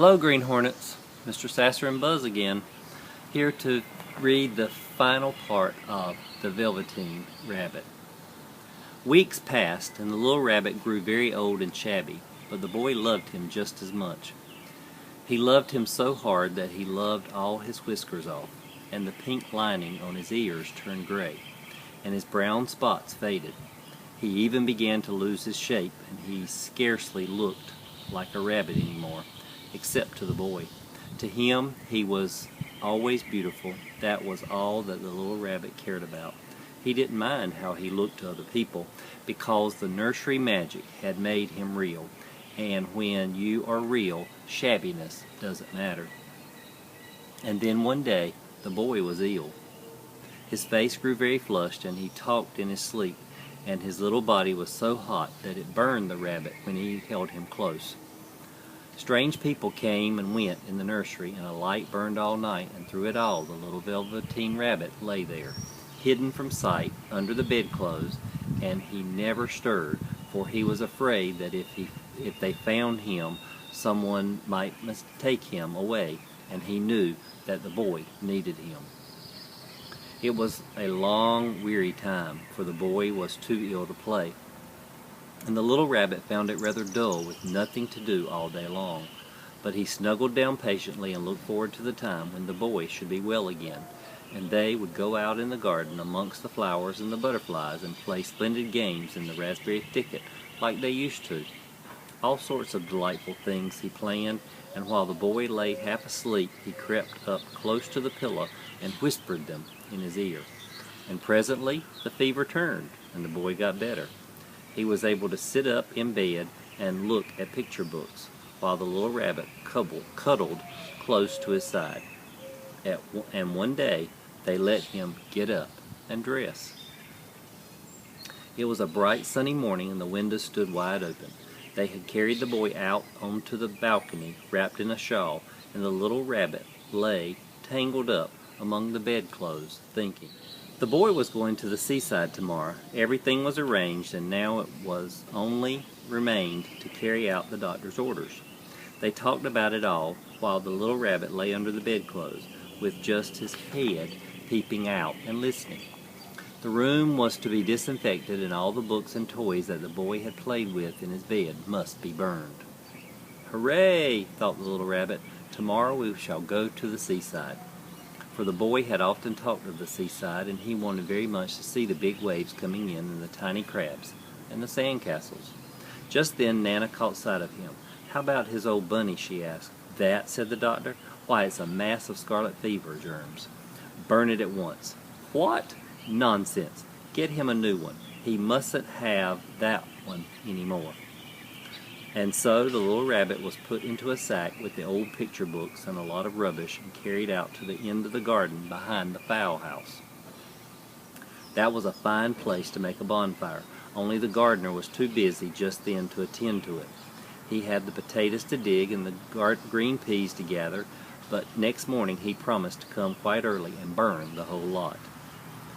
Hello, Green Hornets. Mr. Sasser and Buzz again, here to read the final part of the Velveteen rabbit. Weeks passed, and the little rabbit grew very old and shabby, but the boy loved him just as much. He loved him so hard that he loved all his whiskers off, and the pink lining on his ears turned gray, and his brown spots faded. He even began to lose his shape, and he scarcely looked like a rabbit anymore, except to the boy. To him, he was always beautiful. That was all that the little rabbit cared about. He didn't mind how he looked to other people, because the nursery magic had made him real, and when you are real, shabbiness doesn't matter. And then one day, the boy was ill. His face grew very flushed, and he talked in his sleep, and his little body was so hot that it burned the rabbit when he held him close. Strange people came and went in the nursery, and a light burned all night, and through it all the little Velveteen rabbit lay there, hidden from sight under the bedclothes, and he never stirred, for he was afraid that if they found him, someone might mistake him away, and he knew that the boy needed him. It was a long, weary time, for the boy was too ill to play, and the little rabbit found it rather dull with nothing to do all day long. But he snuggled down patiently and looked forward to the time when the boy should be well again, and they would go out in the garden amongst the flowers and the butterflies and play splendid games in the raspberry thicket like they used to. All sorts of delightful things he planned, and while the boy lay half asleep, he crept up close to the pillow and whispered them in his ear. And presently the fever turned, and the boy got better. He was able to sit up in bed and look at picture books, while the little rabbit cuddled close to his side. And one day they let him get up and dress. It was a bright sunny morning, and the windows stood wide open. They had carried the boy out onto the balcony, wrapped in a shawl, and the little rabbit lay tangled up among the bedclothes, thinking. The boy was going to the seaside tomorrow. Everything was arranged, and now it was only remained to carry out the doctor's orders. They talked about it all, while the little rabbit lay under the bedclothes, with just his head peeping out and listening. The room was to be disinfected, and all the books and toys that the boy had played with in his bed must be burned. "Hooray!" thought the little rabbit. "Tomorrow we shall go to the seaside." For the boy had often talked of the seaside, and he wanted very much to see the big waves coming in, and the tiny crabs, and the sand castles. Just then Nana caught sight of him. "How about his old bunny?" she asked. "That?" said the doctor. "Why, it's a mass of scarlet fever germs. Burn it at once." "What? Nonsense. Get him a new one. He mustn't have that one any more." And so the little rabbit was put into a sack with the old picture books and a lot of rubbish, and carried out to the end of the garden behind the fowl house. That was a fine place to make a bonfire, only the gardener was too busy just then to attend to it. He had the potatoes to dig and the green peas to gather, but next morning he promised to come quite early and burn the whole lot.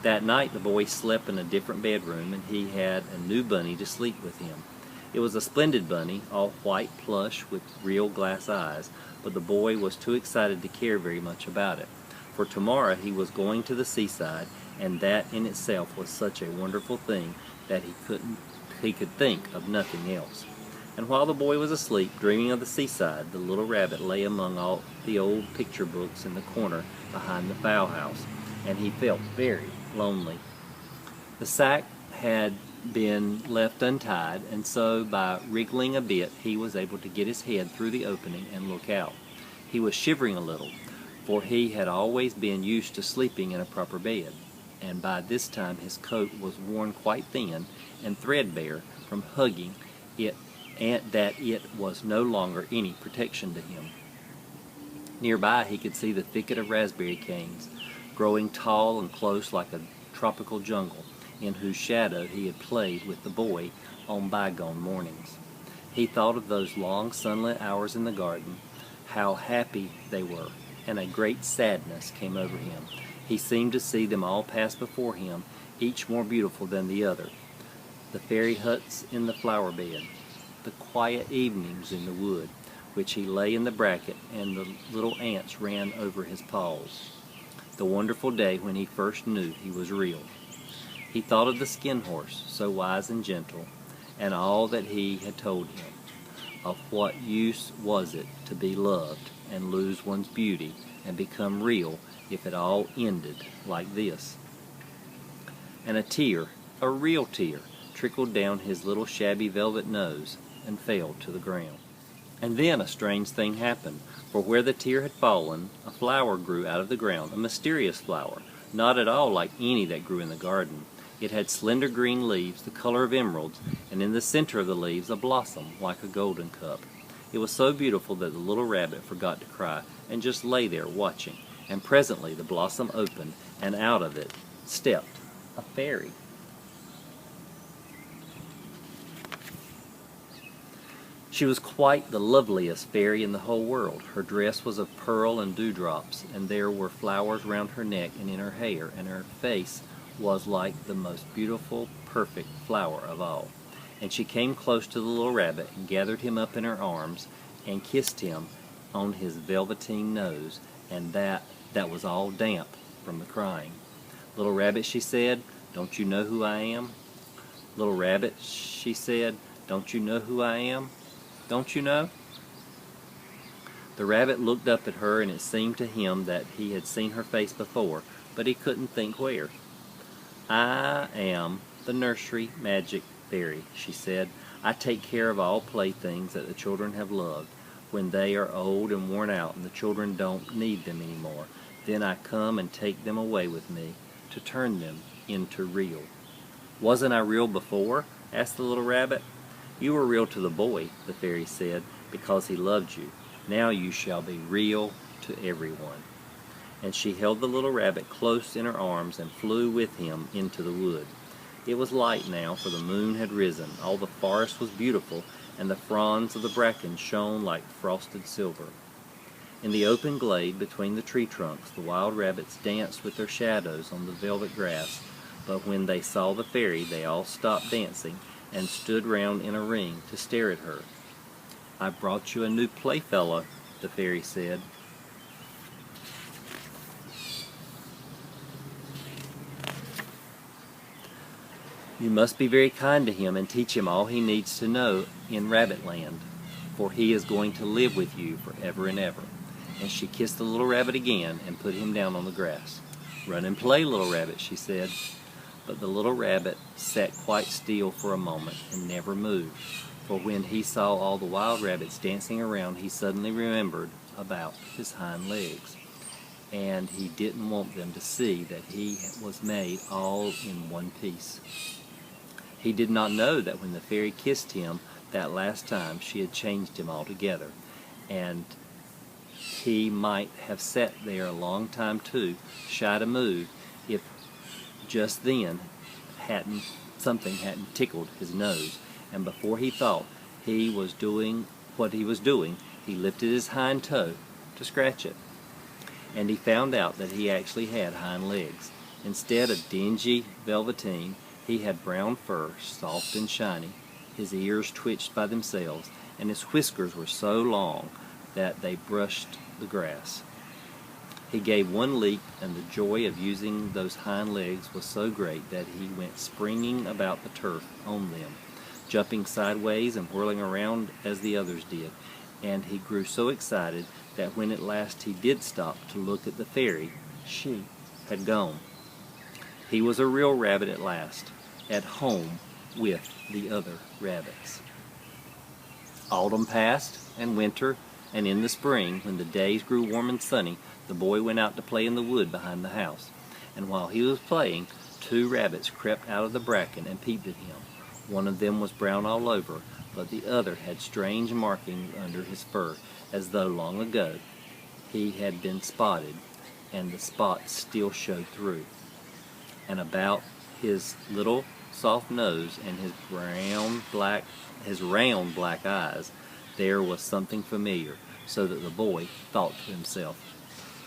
That night the boy slept in a different bedroom, and he had a new bunny to sleep with him. It was a splendid bunny, all white plush with real glass eyes, but the boy was too excited to care very much about it. For tomorrow he was going to the seaside, and that in itself was such a wonderful thing that he could think of nothing else. And while the boy was asleep, dreaming of the seaside, the little rabbit lay among all the old picture books in the corner behind the fowl house, and he felt very lonely. The sack had been left untied, and so by wriggling a bit he was able to get his head through the opening and look out. He was shivering a little, for he had always been used to sleeping in a proper bed, and by this time his coat was worn quite thin and threadbare from hugging it, and that it was no longer any protection to him. Nearby he could see the thicket of raspberry canes, growing tall and close like a tropical jungle, in whose shadow he had played with the boy on bygone mornings. He thought of those long sunlit hours in the garden, how happy they were, and a great sadness came over him. He seemed to see them all pass before him, each more beautiful than the other. The fairy huts in the flower bed, the quiet evenings in the wood, which he lay in the bracket, and the little ants ran over his paws. The wonderful day when he first knew he was real. He thought of the skin horse, so wise and gentle, and all that he had told him. Of what use was it to be loved and lose one's beauty and become real if it all ended like this? And a tear, a real tear, trickled down his little shabby velvet nose and fell to the ground. And then a strange thing happened, for where the tear had fallen, a flower grew out of the ground, a mysterious flower, not at all like any that grew in the garden. It had slender green leaves, the color of emeralds, and in the center of the leaves a blossom like a golden cup. It was so beautiful that the little rabbit forgot to cry and just lay there watching, and presently the blossom opened, and out of it stepped a fairy. She was quite the loveliest fairy in the whole world. Her dress was of pearl and dewdrops, and there were flowers round her neck and in her hair, and her face was like the most beautiful, perfect flower of all. And she came close to the little rabbit and gathered him up in her arms and kissed him on his velveteen nose, and that was all damp from the crying. "Little rabbit," she said, "don't you know who I am?" "Little rabbit," she said, "don't you know who I am? Don't you know?" The rabbit looked up at her, and it seemed to him that he had seen her face before, but he couldn't think where. "I am the nursery magic fairy," she said. "I take care of all playthings that the children have loved. When they are old and worn out and the children don't need them anymore, then I come and take them away with me to turn them into real." "Wasn't I real before?" asked the little rabbit. "You were real to the boy," the fairy said, "because he loved you. Now you shall be real to everyone." And she held the little rabbit close in her arms and flew with him into the wood. It was light now, for the moon had risen. All the forest was beautiful, and the fronds of the bracken shone like frosted silver. In the open glade between the tree trunks, the wild rabbits danced with their shadows on the velvet grass, but when they saw the fairy, they all stopped dancing and stood round in a ring to stare at her. "I've brought you a new playfellow," the fairy said. "You must be very kind to him and teach him all he needs to know in Rabbitland, for he is going to live with you forever and ever." And she kissed the little rabbit again and put him down on the grass. "Run and play, little rabbit," she said. But the little rabbit sat quite still for a moment and never moved, for when he saw all the wild rabbits dancing around, he suddenly remembered about his hind legs, and he didn't want them to see that he was made all in one piece. He did not know that when the fairy kissed him that last time, she had changed him altogether, and he might have sat there a long time too, shy to move, if just then something hadn't tickled his nose, and before he thought he was doing what he was doing, he lifted his hind toe to scratch it, and he found out that he actually had hind legs. Instead of dingy velveteen, he had brown fur, soft and shiny. His ears twitched by themselves, and his whiskers were so long that they brushed the grass. He gave one leap, and the joy of using those hind legs was so great that he went springing about the turf on them, jumping sideways and whirling around as the others did, and he grew so excited that when at last he did stop to look at the fairy, she had gone. He was a real rabbit at last, at home with the other rabbits. Autumn passed, and winter, and in the spring, when the days grew warm and sunny, the boy went out to play in the wood behind the house. And while he was playing, 2 rabbits crept out of the bracken and peeped at him. One of them was brown all over, but the other had strange markings under his fur, as though long ago he had been spotted, and the spots still showed through. And about his little soft nose and his round black eyes, there was something familiar, so that the boy thought to himself,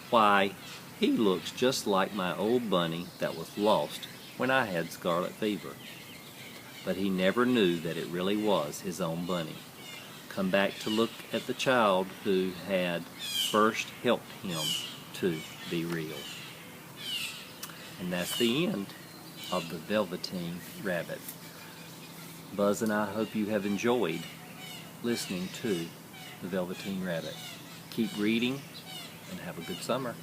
"Why, he looks just like my old bunny that was lost when I had scarlet fever." But he never knew that it really was his own bunny. come back to look at the child who had first helped him to be real. And that's the end of the Velveteen Rabbit. Buzz and I hope you have enjoyed listening to the Velveteen Rabbit. Keep reading and have a good summer.